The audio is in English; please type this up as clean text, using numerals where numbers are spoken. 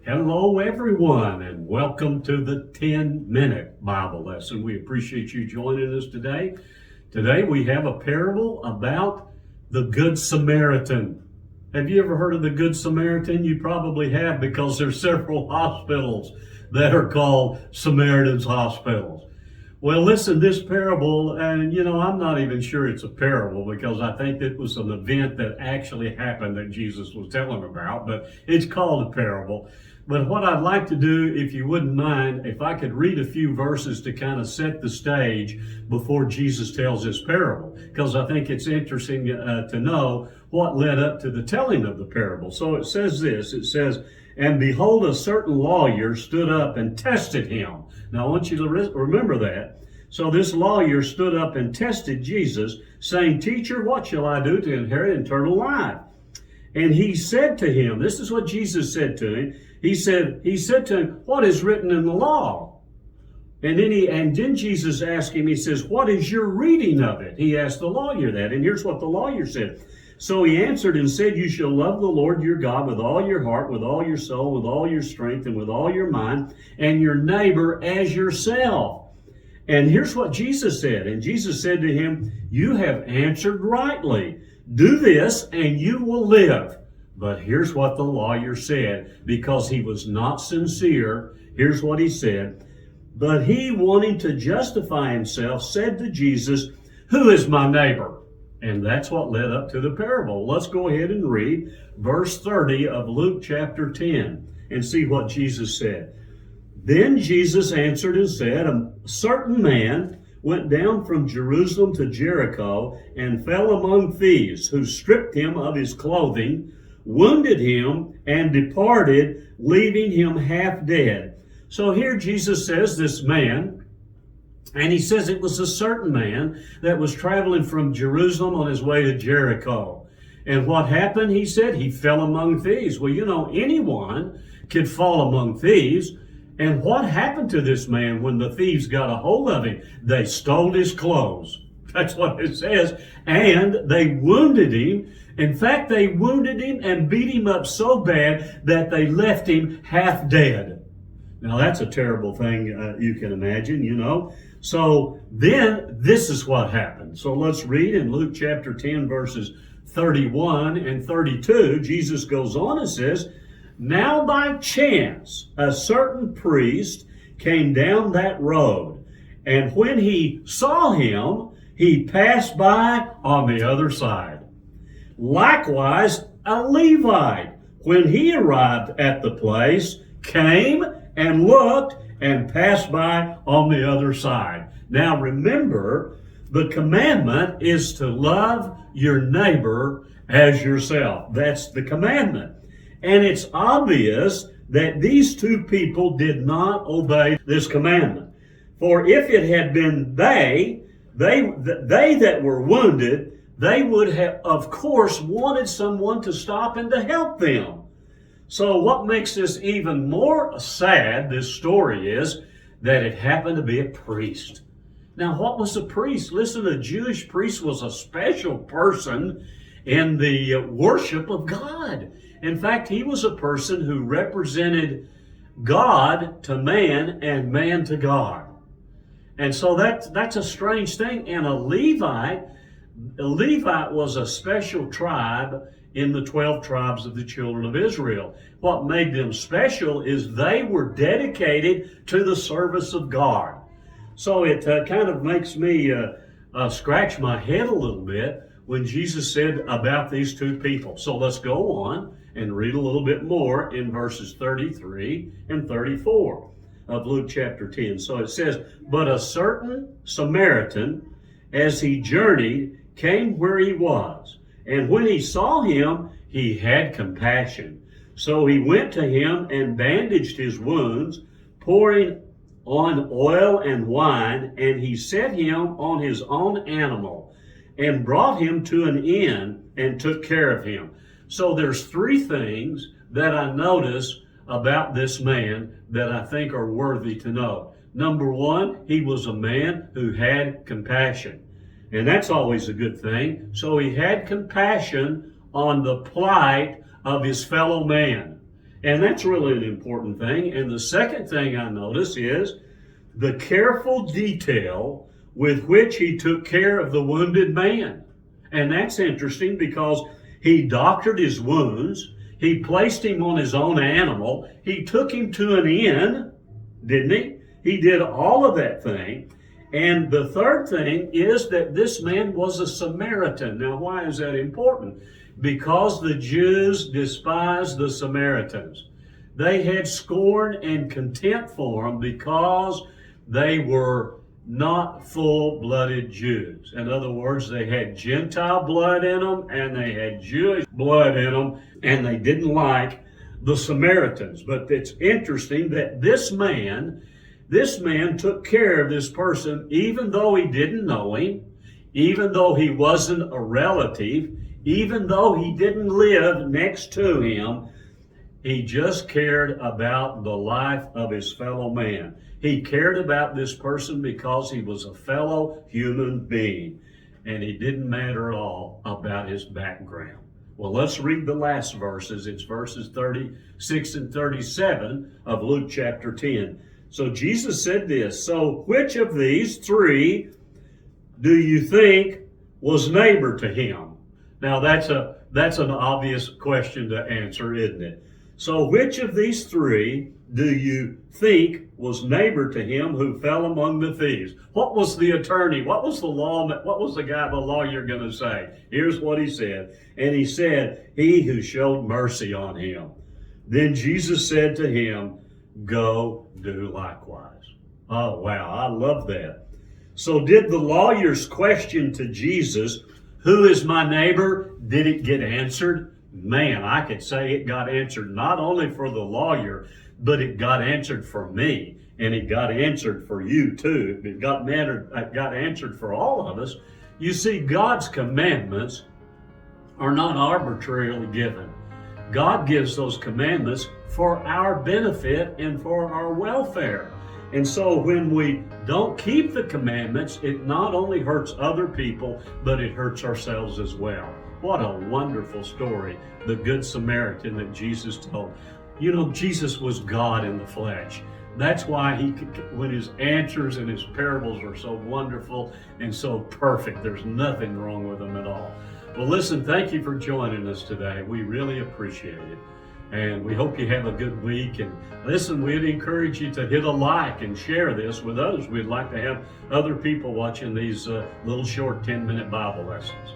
Hello, everyone, and welcome to the 10-minute Bible lesson. We appreciate you joining us today. Today we have a parable about the Good Samaritan. Have you ever heard of the Good Samaritan? You probably have, because there's several hospitals that are called Samaritan's hospitals. Well, listen, this parable, and I'm not even sure it's a parable, because I think it was an event that actually happened that Jesus was telling about, but it's called a parable. But what I'd like to do, if you wouldn't mind, if I could read a few verses to kind of set the stage before Jesus tells this parable, because I think it's interesting to know what led up to the telling of the parable. So it says this, "And behold, a certain lawyer stood up and tested him." Now I want you to remember that. So this lawyer stood up and tested Jesus, saying, "Teacher, what shall I do to inherit eternal life?" And he said to him, this is what Jesus said to him. He said to him, "What is written in the law?" And then Jesus asked him, he says, "What is your reading of it?" He asked the lawyer that, and here's what the lawyer said. So he answered and said, "You shall love the Lord your God with all your heart, with all your soul, with all your strength, and with all your mind, and your neighbor as yourself." And here's what Jesus said. And Jesus said to him, "You have answered rightly. Do this and you will live." But here's what the lawyer said, because he was not sincere. Here's what he said. But he, wanting to justify himself, said to Jesus, "Who is my neighbor?" And that's what led up to the parable. Let's go ahead and read verse 30 of Luke chapter 10 and see what Jesus said. "Then Jesus answered and said, A certain man went down from Jerusalem to Jericho and fell among thieves, who stripped him of his clothing, wounded him, and departed, leaving him half dead." So here Jesus says this man, and he says it was a certain man that was traveling from Jerusalem on his way to Jericho. And what happened? He said he fell among thieves. Well, anyone could fall among thieves. And what happened to this man when the thieves got a hold of him? They stole his clothes. That's what it says. And they wounded him. In fact, they wounded him and beat him up so bad that they left him half dead. Now, that's a terrible thing you can imagine, So then this is what happened. So let's read in Luke chapter 10, verses 31 and 32. Jesus goes on and says, "Now by chance a certain priest came down that road, and when he saw him, he passed by on the other side. Likewise a Levite, when he arrived at the place, came and looked and passed by on the other side." Now remember, the commandment is to love your neighbor as yourself. That's the commandment. And it's obvious that these two people did not obey this commandment. For if it had been they that were wounded, they would have, of course, wanted someone to stop and to help them. So what makes this even more sad, this story, is that it happened to be a priest. Now, what was a priest? Listen, a Jewish priest was a special person in the worship of God. In fact, he was a person who represented God to man and man to God. And so that's a strange thing. And a Levite was a special tribe in the 12 tribes of the children of Israel. What made them special is they were dedicated to the service of God. So it kind of makes me scratch my head a little bit when Jesus said about these two people. So let's go on and read a little bit more in verses 33 and 34 of Luke chapter 10. So it says, "But a certain Samaritan, as he journeyed, came where he was. And when he saw him, he had compassion. So he went to him and bandaged his wounds, pouring on oil and wine, and he set him on his own animal and brought him to an inn and took care of him." So there's three things that I notice about this man that I think are worthy to know. Number one, he was a man who had compassion. And that's always a good thing. So he had compassion on the plight of his fellow man. And that's really an important thing. And the second thing I notice is the careful detail with which he took care of the wounded man. And that's interesting because he doctored his wounds. He placed him on his own animal. He took him to an inn, didn't he? He did all of that thing. And the third thing is that this man was a Samaritan. Now, why is that important? Because the Jews despised the Samaritans. They had scorn and contempt for them because they were not full-blooded Jews. In other words, they had Gentile blood in them and they had Jewish blood in them, and they didn't like the Samaritans. But it's interesting that this man took care of this person even though he didn't know him, even though he wasn't a relative, even though he didn't live next to him. He just cared about the life of his fellow man. He cared about this person because he was a fellow human being, and it didn't matter at all about his background. Well, let's read the last verses. It's verses 36 and 37 of Luke chapter 10. So Jesus said this, "So which of these three do you think was neighbor to him?" Now that's an obvious question to answer, isn't it? So which of these three do you think was neighbor to him who fell among the thieves? What was the attorney? What was the lawyer going to say? Here's what he said. And he said, "He who showed mercy on him." Then Jesus said to him, "Go do likewise." Oh, wow. I love that. So did the lawyer's question to Jesus, "Who is my neighbor?" did it get answered? Man, I could say it got answered not only for the lawyer, but it got answered for me, and it got answered for you too. It got answered for all of us. You see, God's commandments are not arbitrarily given. God gives those commandments for our benefit and for our welfare. And so when we don't keep the commandments, it not only hurts other people, but it hurts ourselves as well. What a wonderful story, the Good Samaritan that Jesus told. You know, Jesus was God in the flesh. That's why when his answers and his parables are so wonderful and so perfect, there's nothing wrong with them at all. Well, listen, thank you for joining us today. We really appreciate it. And we hope you have a good week. And listen, we'd encourage you to hit a like and share this with others. We'd like to have other people watching these little short 10-minute Bible lessons.